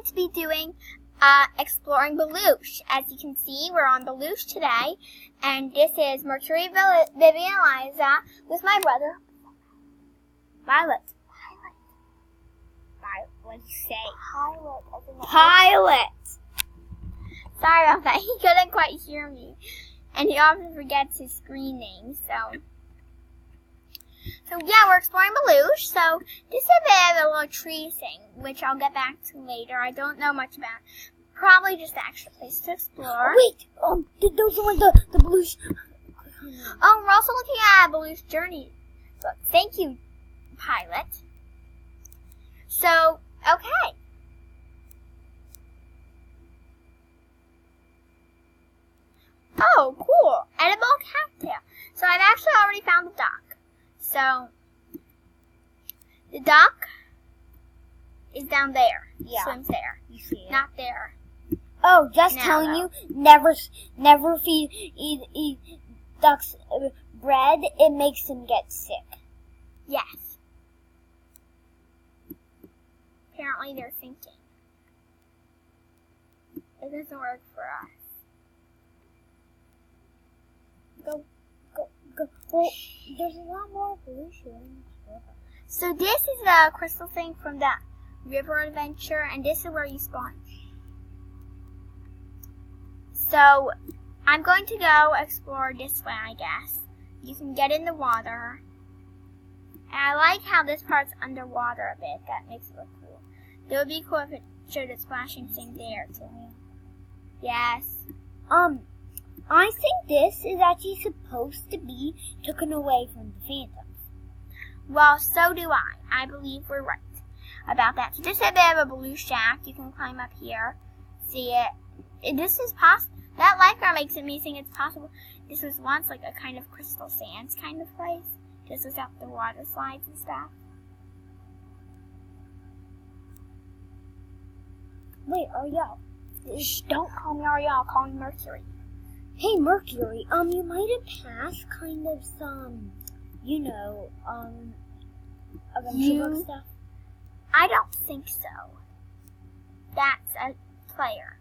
to be doing exploring Balloosh. As you can see, we're on Balloosh today, and this is Mercury, Vivian, and Liza with my brother, Violet. What did you say? Pilot. Sorry about that. He couldn't quite hear me, and he often forgets his screen name. So yeah, we're exploring Balloosh. So this is a bit of a little tree thing, which I'll get back to later. I don't know much about. Probably just the extra place to explore. Wait, those are the Balloosh. Oh, we're also looking at a Balloosh journey book. Thank you, Pilot. So, okay. Oh, cool. Edible cattail. So I've actually already found the dock. So, the dock is down there. Yeah. Swims there. You see it. Not there. Oh, just Now, telling though. you, never eat ducks bread. It makes them get sick. Yes. Apparently they're thinking. It doesn't work for us. Go. Well, there's a lot more pollution. So this is the crystal thing from the river adventure, and this is where you spawn. So I'm going to go explore this way, I guess. You can get in the water. And I like how this part's underwater a bit. That makes it look cool. It would be cool if it showed a splashing thing there too. Yes. I think this is actually supposed to be taken away from the Phantoms. Well, so do I. I believe we're right about that. So this is a bit of a blue shack. You can climb up here. See it. This is possible. That lycra makes me think it's possible. This was once like a kind of crystal sands kind of place. Just without the water slides and stuff. Wait, Ariel. Shh, don't call me Ariel. Call me Mercury. Hey, Mercury. You might have passed kind of some, adventure book stuff. I don't think so. That's a player.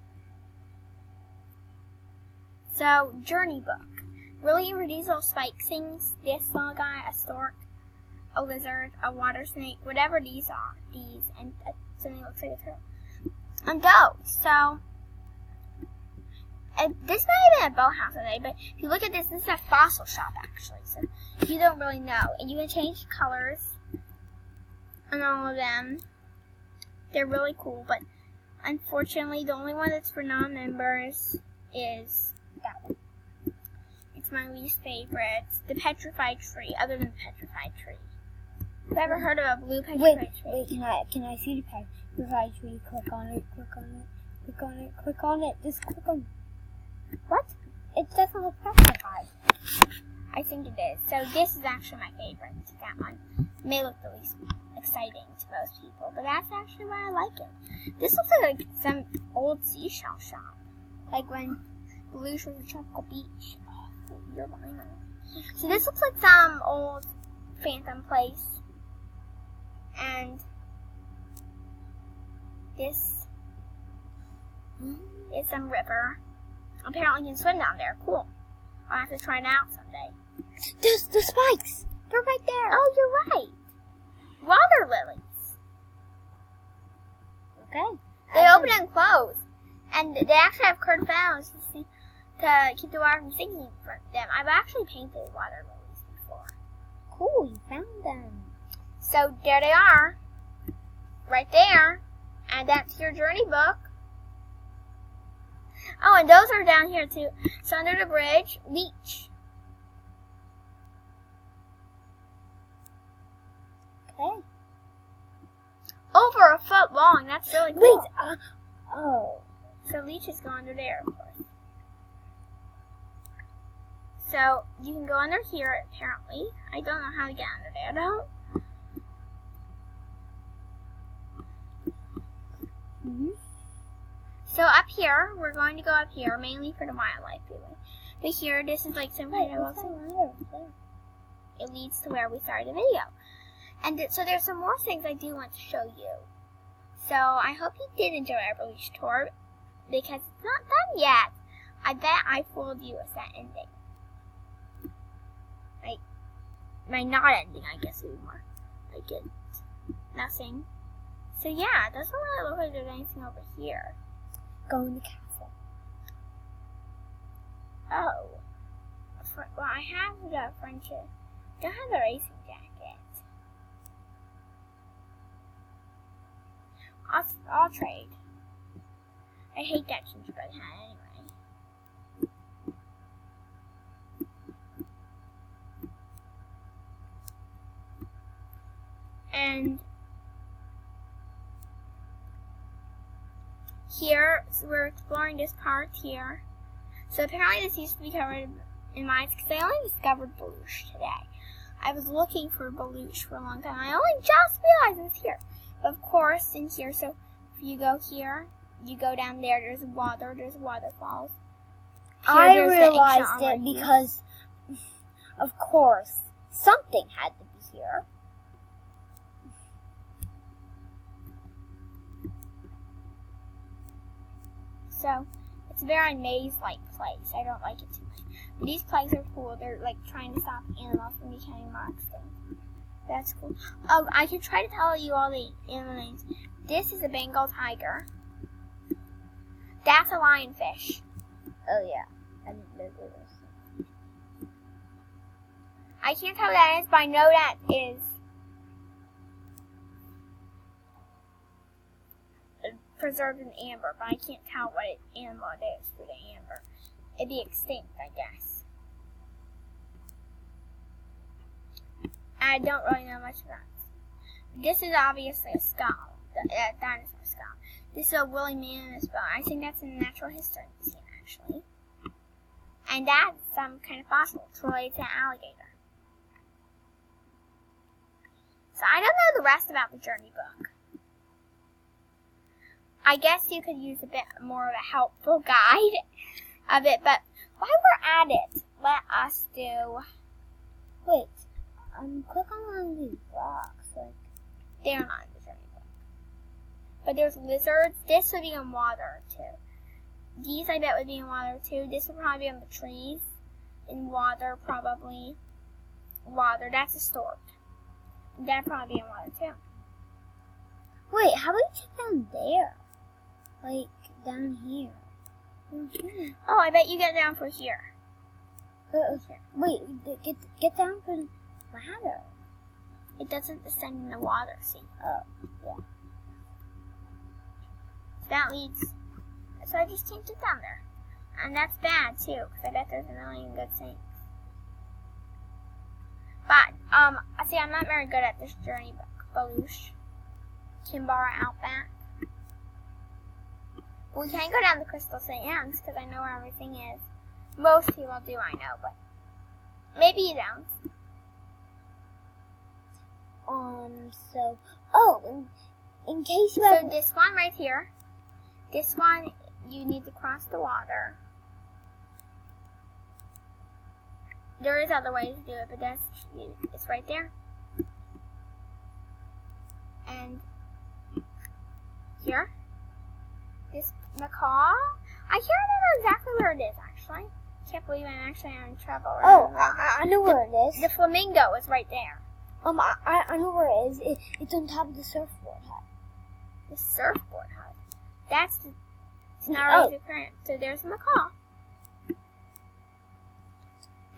So, journey book. Really, for these little spike things, this little guy, a stork, a lizard, a water snake, whatever these are, and something looks like a turtle, and go. So, this might have been a boathouse today, but if you look at this is a fossil shop actually, so you don't really know. And you can change the colors on all of them. They're really cool, but unfortunately, the only one that's for non-members is that one. It's my least favorite. The petrified tree, other than the petrified tree. Have you ever heard of a blue petrified tree? Wait, can I see the petrified tree? Click on it, just click on it. What? It doesn't look petrified. I think it is. So this is actually my favorite. That one. It may look the least exciting to most people, but that's actually why I like it. This looks like some old seashell shop. Like when Balloosh was a tropical beach. Oh, you're behind me. So this looks like some old phantom place. And this is some river. Apparently you can swim down there. Cool. I'll have to try it out someday. There's the spikes. They're right there. Oh, you're right. Water lilies. Okay. They open and close. And they actually have curved valves to keep the water from sinking from them. I've actually painted water lilies before. Cool, you found them. So there they are. Right there. And that's your journey book. Oh, and those are down here too. So under the bridge, leech. Okay. Over a foot long. That's really cool. Wait, oh. So leeches go under there, of course. So you can go under here, apparently. I don't know how to get under there, though. So up here, we're going to go up here, mainly for the wildlife viewing. But here, this is like some kind of it leads to where we started the video. And so there's some more things I do want to show you. So I hope you did enjoy our Balloosh tour, because it's not done yet. I bet I fooled you with that ending. My not ending, I guess we were. Like it, nothing. So yeah, it doesn't really look like there's anything over here. Go in the castle. Oh. Well, I have the friendship. Don't have the racing jacket. I'll trade. I hate that gingerbread hat anyway. And here, so we're exploring this part here. So apparently this used to be covered in mines, because I only discovered Balloosh today. I was looking for Balloosh for a long time. I only just realized it's here. But of course, in here, so if you go here, you go down there, there's water, there's waterfalls. Here, I realized it because, of course, something had to be here. So, it's a very maze-like place. I don't like it too much. But these places are cool. They're like trying to stop animals from becoming more extinct. That's cool. Oh, I can try to tell you all the animal names. This is a Bengal tiger. That's a lionfish. Oh yeah, I didn't know this. I can't tell what that is, but I know that is preserved in amber, but I can't tell what animal it is for the amber. It'd be extinct, I guess. I don't really know much about it. This is obviously a skull, a dinosaur skull. This is a woolly mammoth bone. I think that's in the Natural History Museum, actually. And that's some kind of fossil. It's related to an alligator. So I don't know the rest about the journey book. I guess you could use a bit more of a helpful guide of it, but while we're at it, let us do... Wait, click on one of these rocks. Like, they're not in the journey book. But there's lizards. This would be in water, too. These, I bet, would be in water, too. This would probably be on the trees. In water, probably. Water, that's a stork. That'd probably be in water, too. wait, how about you check down there? Like, down here. Oh, I bet you get down for here. Wait, get down for the ladder. It doesn't descend in the water, see? Oh, yeah. That leads... So I just tamped it down there. And that's bad, too, because I bet there's a million good things. But, see, I'm not very good at this journey book. Balloosh. Kimbara Outback. We can't go down to Crystal St. Anne's, because I know where everything is. Most people do, I know, but maybe you don't. In case you So have... this one right here, this one, you need to cross the water. There is other ways to do it, but it's right there. And here, this macaw, I can't remember exactly where it is, actually. Can't believe I'm actually having trouble. Oh, I know where it is. The flamingo is right there. I know where it is. It's on top of the surfboard hut. The surfboard hut. That's the Tenerife current. So there's the macaw.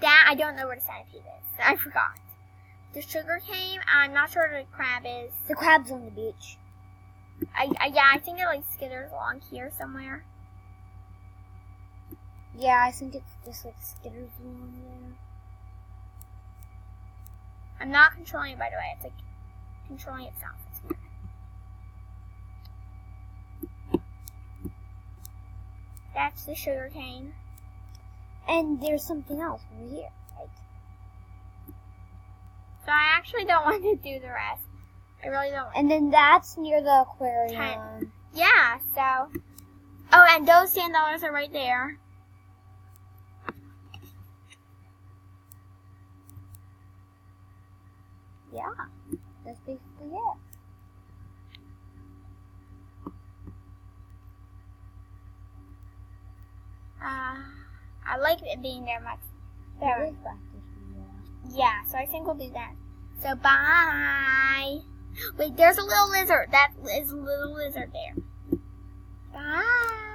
That, I don't know where the centipede is. I forgot. The sugar cane, I'm not sure where the crab is. The crab's on the beach. Yeah, I think it like skitters along here somewhere. Yeah, I think it's just like skitters along there. I'm not controlling it, by the way. It's like controlling itself. It's weird. That's the sugar cane. And there's something else over here, right? So I actually don't want to do the rest. I really don't. And then that's near the aquarium. Yeah, so. Oh, and those $10 are right there. Yeah, that's basically it. I like it being there much better. Yeah, so I think we'll do that. So bye. Wait, there's a little lizard. That is a little lizard there. Bye.